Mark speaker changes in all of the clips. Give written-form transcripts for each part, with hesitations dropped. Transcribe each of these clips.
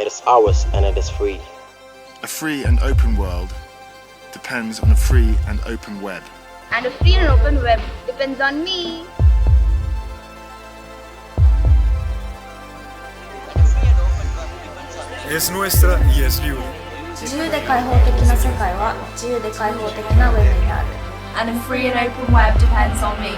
Speaker 1: It is ours and it is free.
Speaker 2: A free and open world depends on a free and open web.
Speaker 3: And a free and open web depends on me.
Speaker 4: Es nuestra y es libre.
Speaker 5: 自由で開放的な世界は自由で開放的なウェブになる。
Speaker 6: And a free and open web depends on me.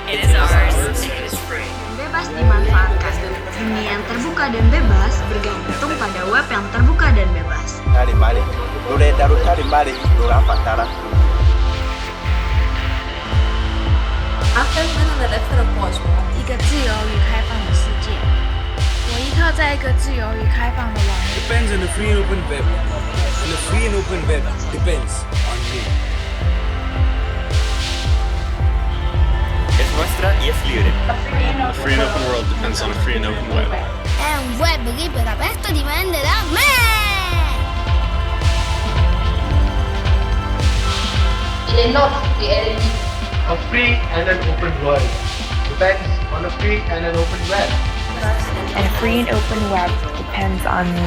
Speaker 7: It is ours and it is free.
Speaker 8: Bebas dimanfaatkan. Dunia yang terbuka dan bebas bergantung pada web yang terbuka dan bebas.
Speaker 6: After the left of Portugal.
Speaker 5: 一个自由与开放的世界。我依靠在一个自由与开放的网络。
Speaker 9: Depends on the free and open web. And the free and open web depends on me.
Speaker 1: Es nuestra y es libre.
Speaker 10: A free and open world depends on a free and open web.
Speaker 11: È un web libero aperto dipende da me!
Speaker 3: It is not the enemy.
Speaker 12: A free and an open world depends on a free and an open web.
Speaker 13: And a free and open web depends on me.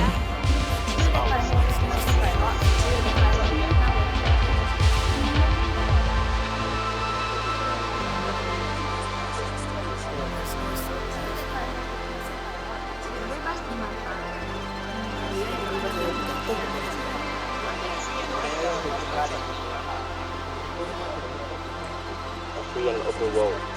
Speaker 1: A free and open world